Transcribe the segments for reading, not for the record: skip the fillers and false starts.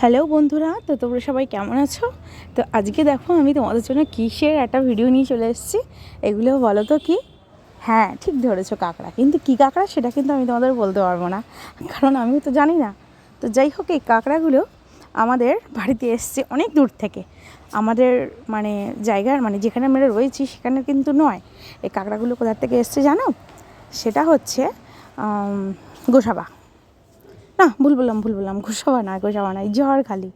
Hello বন্ধুরা, তো তোমরা সবাই কেমন আছো? তো আজকে দেখো আমি তোমাদের জন্য কিসের একটা ভিডিও নিয়ে চলে এসেছি। এগুলো বলো তো কি? হ্যাঁ, ঠিক ধরেছো, কাঁকড়া। কিন্তু কী কাঁকড়া সেটা কিন্তু আমি তোমাদের বলতে পারবো না, কারণ আমিও তো জানি না। তো যাই হোক, এই কাঁকড়াগুলো আমাদের বাড়িতে এসছে অনেক দূর থেকে। আমাদের মানে জায়গার মানে যেখানে আমরা রয়েছি সেখানে কিন্তু নয়। এই কাঁকড়াগুলো কোথা থেকে এসছে জানো? সেটা হচ্ছে গোসাবা। না, ভুল বললাম, গোসাবা না, এই জহরখালি।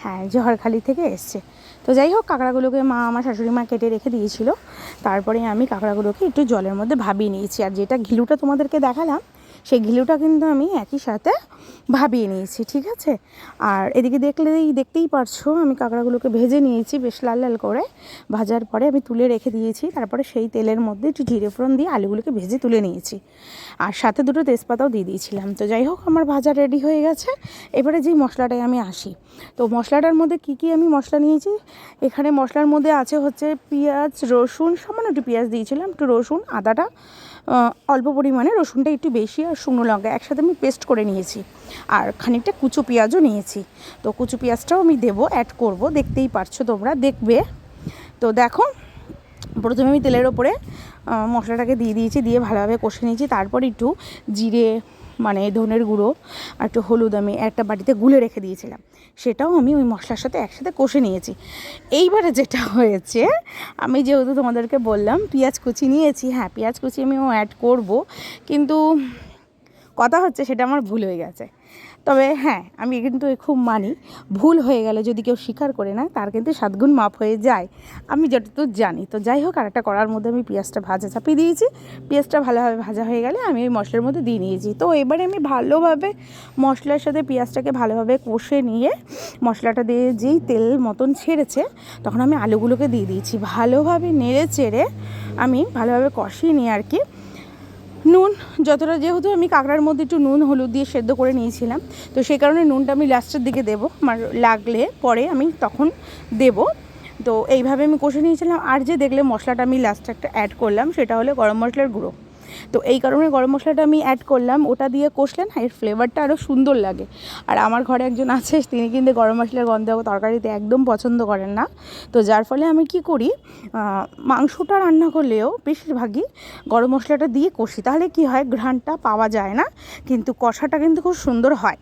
হ্যাঁ, জহরখালি থেকে এসছে। তো যাই হোক, কাঁকড়াগুলোকে আমার শাশুড়ি মা কেটে রেখে দিয়েছিল। তারপরে আমি কাঁকড়াগুলোকে একটু জলের মধ্যে ভাবিয়ে নিয়েছি। আর যেটা ঘিলুটা তোমাদেরকে দেখালাম, সেই ঘিলুটা কিন্তু আমি একই সাথে ভাবিয়ে নিয়েছি, ঠিক আছে? আর এদিকে দেখতেই পারছো আমি কাঁকড়াগুলোকে ভেজে নিয়েছি বেশ লাল লাল করে। ভাজার পরে আমি তুলে রেখে দিয়েছি। তারপরে সেই তেলের মধ্যে একটু জিরে ফোড়ন দিয়ে আলুগুলোকে ভেজে তুলে নিয়েছি। আর সাথে দুটো তেজপাতাও দিয়ে দিয়েছিলাম। তো যাই হোক, আমার ভাজা রেডি হয়ে গেছে। এবারে যেই মশলাটায় আমি আসি, তো মশলাটার মধ্যে কী আমি মশলা নিয়েছি। এখানে মশলার মধ্যে আছে হচ্ছে পেঁয়াজ, রসুন, সামান্য একটু পেঁয়াজ দিয়েছিলাম, একটু রসুন, আদাটা অল্প পরিমাণে, রসুনটা একটু বেশি, আর শুকনো লঙ্কা একসাথে আমি পেস্ট করে নিয়েছি। আর খানিকটা কুচো পেঁয়াজও নিয়েছি। তো কুচো পেঁয়াজটাও আমি অ্যাড করব, দেখতেই পারছো, তোমরা দেখবে। তো দেখো, প্রথমে আমি তেলের ওপরে মশলাটাকে দিয়ে দিয়েছি, দিয়ে ভালোভাবে কষে নিয়েছি। তারপর একটু জিরে মানে ধনের গুঁড়ো আর একটু হলুদ আমি একটা বাটিতে গুলে রেখে দিয়েছিলাম, সেটাও আমি ওই মশলার সাথে একসাথে কষে নিয়েছি। এইবারে যেটা হয়েছে, আমি যেহেতু তোমাদেরকে বললাম পেঁয়াজ কুচি নিয়েছি, হ্যাঁ পেঁয়াজ কুচি আমিও অ্যাড করব, কিন্তু কথা হচ্ছে সেটা আমার ভুল হয়ে গেছে। তবে হ্যাঁ, আমি কিন্তু খুব মানি, ভুল হয়ে গেলে যদি কেউ স্বীকার করে না, তার কিন্তু 7 গুণ মাপ হয়ে যায়, আমি যতদূর জানি। তো যাই হোক, আরেকটা কড়ার মধ্যে আমি পেঁয়াজটা ভাজা চাপিয়ে দিয়েছি। পেঁয়াজটা ভালোভাবে ভাজা হয়ে গেলে আমি ওই মশলার মধ্যে দিয়ে নিয়েছি। তো এবারে আমি ভালোভাবে মশলার সাথে পেঁয়াজটাকে ভালোভাবে কষে নিয়ে, মশলাটা দিয়ে যেই তেল মতন ছেড়েছে, তখন আমি আলুগুলোকে দিয়ে দিয়েছি। ভালোভাবে নেড়ে চেড়ে আমি ভালোভাবে কষিয়ে নিয়ে আর কি নুন যতটা, যেহেতু আমি কাঁকড়ার মধ্যে একটু নুন হলুদ দিয়ে সেদ্ধ করে নিয়েছিলাম, তো সেই কারণে নুনটা আমি লাস্টের দিকে দেবো, আমার লাগলে পরে আমি তখন দেব। তো এইভাবে আমি কষে নিয়েছিলাম। আর যে দেখলে মশলাটা আমি লাস্টে একটা অ্যাড করলাম, সেটা হলো গরম মশলার গুঁড়ো। তো এই কারণে গরম মশলাটা আমি অ্যাড করলাম, ওটা দিয়ে কষলে না এর ফ্লেভারটা আরও সুন্দর লাগে। আর আমার ঘরে একজন আছে, তিনি কিন্তু গরম মশলার গন্ধ তরকারিতে একদম পছন্দ করেন না। তো যার ফলে আমি কি করি, মাংসটা রান্না করলেও বেশিরভাগই গরম মশলাটা দিয়ে কষি। তাহলে কি হয়, ঘ্রাণটা পাওয়া যায় না, কিন্তু কষাটা কিন্তু খুব সুন্দর হয়।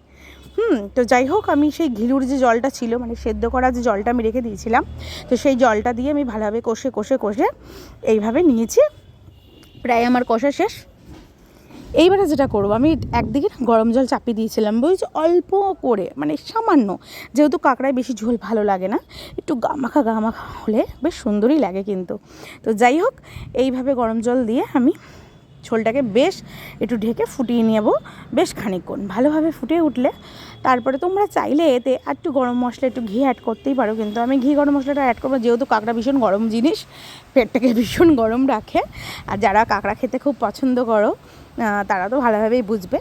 তো যাই হোক, আমি সেই ঘিলুর যে জলটা ছিল, মানে সেদ্ধ করা যে জলটা আমি রেখে দিয়েছিলাম, তো সেই জলটা দিয়ে আমি ভালোভাবে কষে এইভাবে নিয়েছি। প্রায় আমার কষা শেষ। এইবারে যেটা করবো, আমি একদিকে গরম জল চাপিয়ে দিয়েছিলাম, বলছি অল্প করে, মানে সামান্য, যেহেতু কাঁকড়ায় বেশি ঝোল ভালো লাগে না, একটু গামাখা হলে বেশ সুন্দরই লাগে কিন্তু। তো যাই হোক, এইভাবে গরম জল দিয়ে আমি ঝোলটাকে বেশ একটু ঢেকে ফুটিয়ে নেব বেশ খানিকক্ষণ। ভালোভাবে ফুটে উঠলে তারপরে তোমরা চাইলে এতে একটু গরম মশলা, একটু ঘি অ্যাড করতেই পারো, কিন্তু আমি ঘি গরম মশলাটা অ্যাড করবো, যেহেতু কাঁকড়া ভীষণ গরম জিনিস, পেটটাকে ভীষণ গরম রাখে। আর যারা কাঁকড়া খেতে খুব পছন্দ করো, তারা তো ভালোভাবেই বুঝবে।